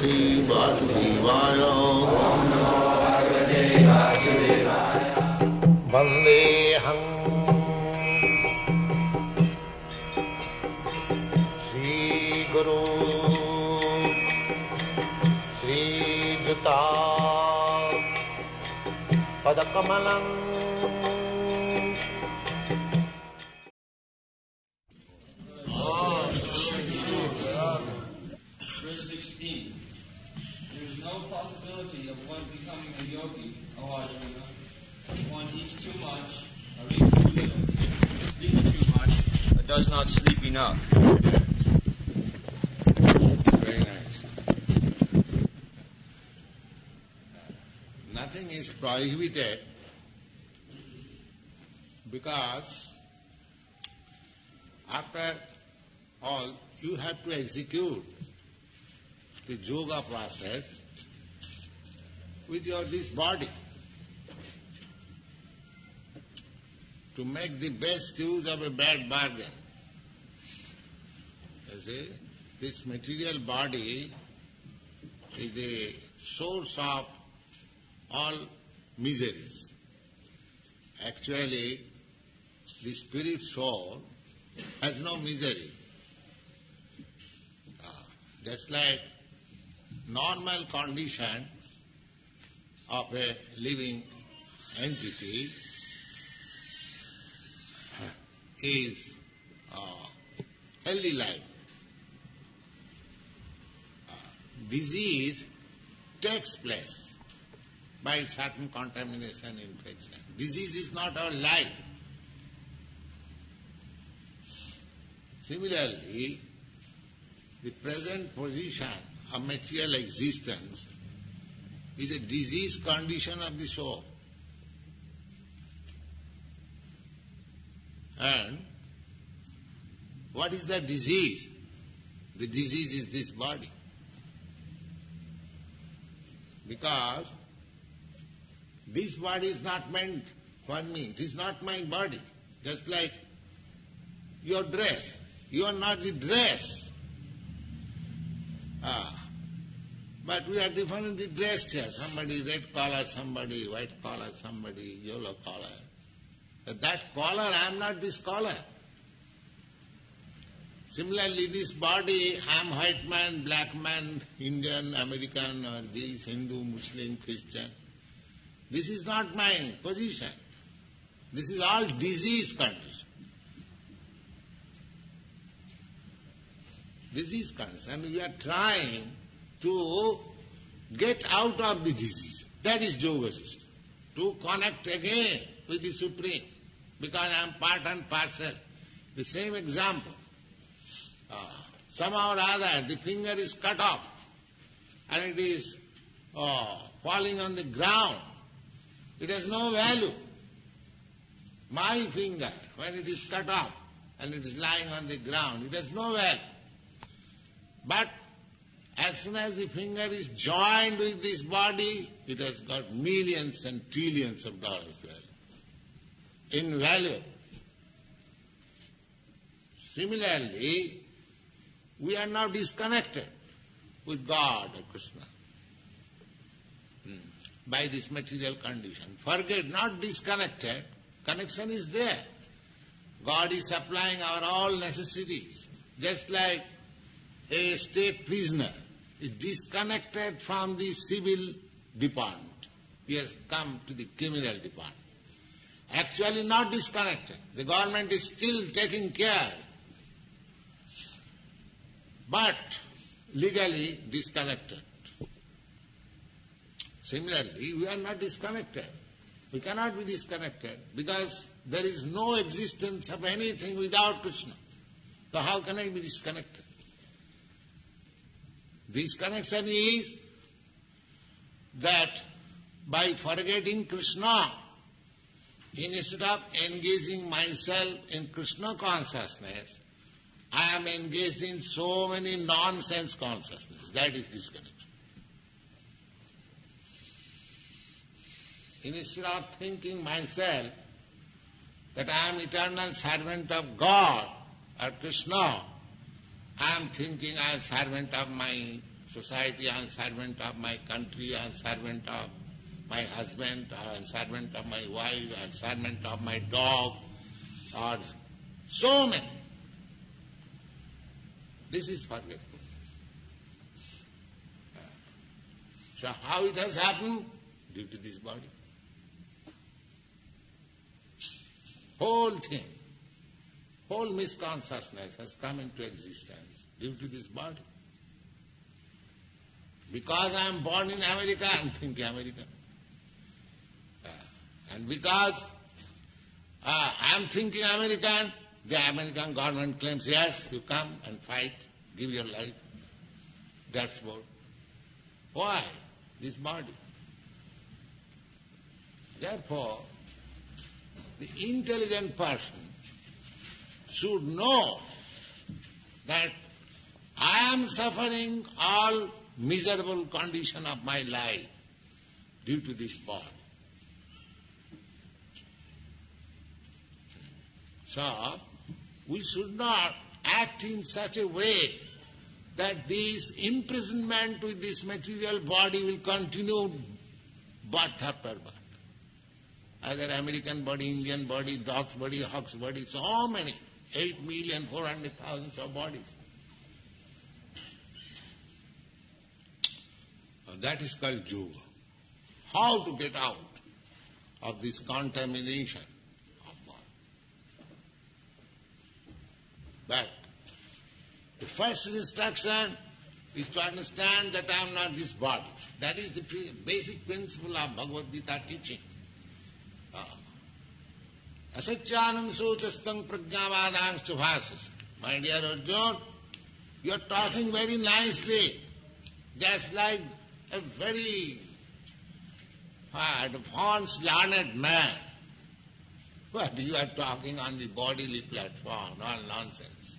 Bhagavate Vasudevaya. Vandeham Sri Guru Sri Juta Padakamalam. Verse 16. There is no possibility of one becoming a yogi, O Arjuna, if one eats too much or eats too little, sleeps too much or does not sleep enough. Very nice. Nothing is prohibited because after all you have to execute the yoga process with this body to make the best use of a bad bargain. You see, this material body is the source of all miseries. Actually, the spirit soul has no misery. Just like normal condition of a living entity is healthy life. Disease takes place by certain contamination, infection. Disease is not our life. Similarly, the present position of material existence is a disease condition of the soul. And what is the disease? The disease is this body. Because this body is not meant for me. It is not my body. Just like your dress. You are not the dress. But we are differently dressed here. Somebody red collar, somebody white collar, somebody yellow collar. But that collar, I am not this collar. Similarly, this body, I am white man, black man, Indian, American, or this, Hindu, Muslim, Christian. This is not my position. This is all disease condition. Disease condition. And we are trying to get out of the disease. That is yoga system. To connect again with the Supreme. Because I am part and parcel. The same example. Somehow or other the finger is cut off and it is falling on the ground. It has no value. My finger, when it is cut off and it is lying on the ground, it has no value. But as soon as the finger is joined with this body, it has got millions and trillions of dollars value. Invaluable. Similarly, we are now disconnected with God or Krishna by this material condition. Forget, not disconnected, connection is there. God is supplying our all necessities. Just like a state prisoner is disconnected from the civil department. He has come to the criminal department. Actually not disconnected. The government is still taking care. But legally disconnected. Similarly, we are not disconnected. We cannot be disconnected because there is no existence of anything without Krishna. So how can I be disconnected? Disconnection is that by forgetting Krishna, instead of engaging myself in Krishna consciousness, I am engaged in so many nonsense consciousness. That is disconnection. Instead of thinking myself that I am eternal servant of God or Krishna, I am thinking I am servant of my society, I am servant of my country, I am servant of my husband, I am servant of my wife, I am servant of my dog, or so many. This is forgetful. So how it has happened? Due to this body. Whole thing, whole misconsciousness has come into existence due to this body. Because I am born in America, I am thinking American. And because I am thinking American, the American government claims, yes, you come and fight, give your life. That's what. Why? This body. Therefore, the intelligent person should know that I am suffering all miserable condition of my life due to this body. So, we should not act in such a way that this imprisonment with this material body will continue birth after birth. Either American body, Indian body, dog's body, hawk's body, so many, 8,400,000 of bodies. That is called yoga. How to get out of this contamination of body. But the first instruction is to understand that I am not this body. That is the basic principle of Bhagavad Gita teaching. Asacyanam sutastang prajnavadangstu bhasas. My dear Arjuna, you are talking very nicely, just like a very advanced, learned man. But you are talking on the bodily platform, all nonsense.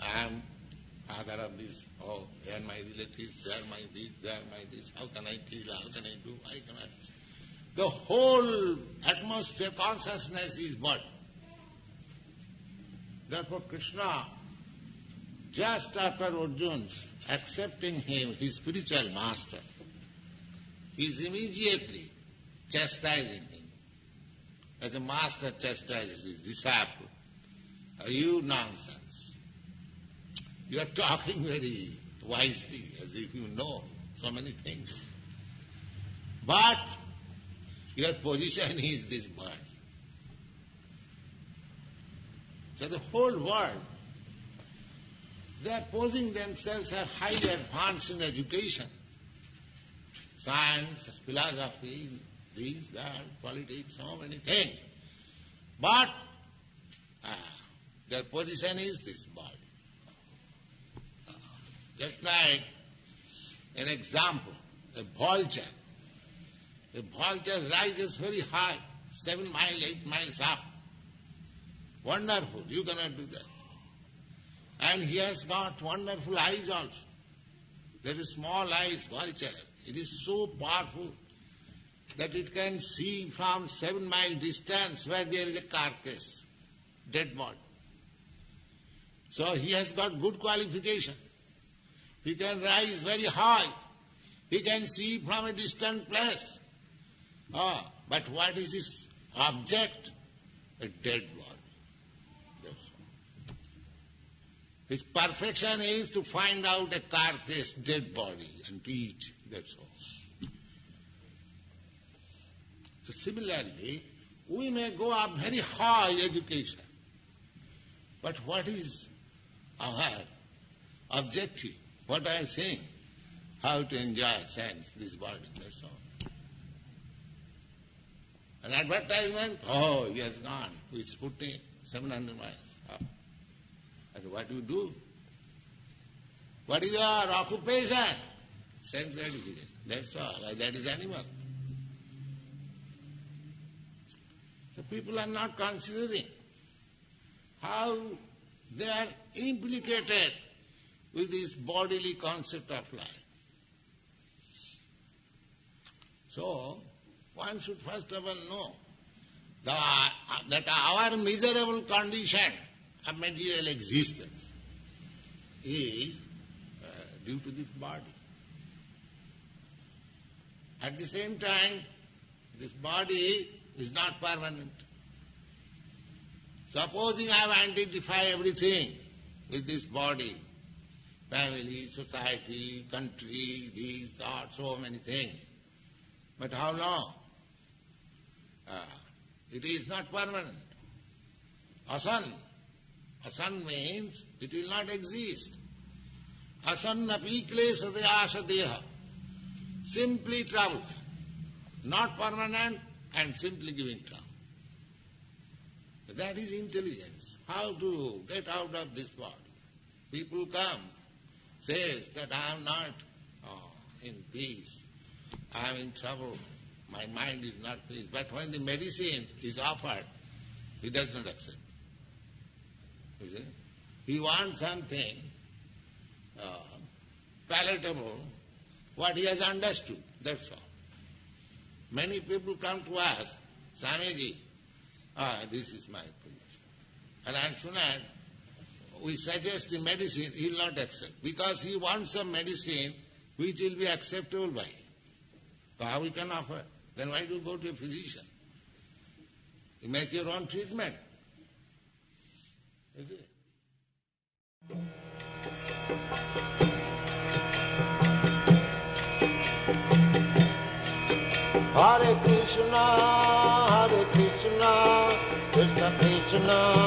I am father of this, they are my relatives, they are my this, they are my this, how can I kill, how can I do, why can I... The whole atmosphere, consciousness is body. Therefore Krishna, just after Arjuna accepting him, his spiritual master, is immediately chastising him. As a master chastises his disciple. You nonsense. You are talking very wisely, as if you know so many things. But your position is this body. So the whole world, they are posing themselves as highly advanced in education. Science, philosophy, this, that, politics, so many things. But their position is this body. Just like an example, a vulture. A vulture rises very high, 7 miles, 8 miles up. Wonderful, you cannot do that. And he has got wonderful eyes also. There is small eyes, vulture. It is so powerful that it can see from 7 mile distance where there is a carcass, dead body. So he has got good qualification. He can rise very high. He can see from a distant place. But what is his object? A dead body. That's all. His perfection is to find out a carcass, dead body, and to eat. That's all. So similarly, we may go up very high education. But what is our objective? What I am saying? How to enjoy sense, this body, that's all. An advertisement, he has gone to Sputnik, 700 miles up. And what do you do? What is your occupation? Sense gratification. That's all. That is animal. So people are not considering how they are implicated with this bodily concept of life. So, one should first of all know that our miserable condition of material existence is due to this body. At the same time, this body is not permanent. Supposing I identify everything with this body, family, society, country, these, that, so many things. But how long? It is not permanent. Asan. Asan means it will not exist. Asan napi klesataya deha. Simply troubles. Not permanent and simply giving trouble. That is intelligence. How to get out of this body. People come, says that I am not in peace. I am in trouble. My mind is not peace. But when the medicine is offered, he does not accept. You see? He wants something palatable, what he has understood. That's all. Many people come to us, Swamiji, this is my position. And as soon as we suggest the medicine, he will not accept. Because he wants a medicine which will be acceptable by him. So how we can offer? Then why do you go to a physician? You make your own treatment. Is it? Hare Krishna, Krishna Krishna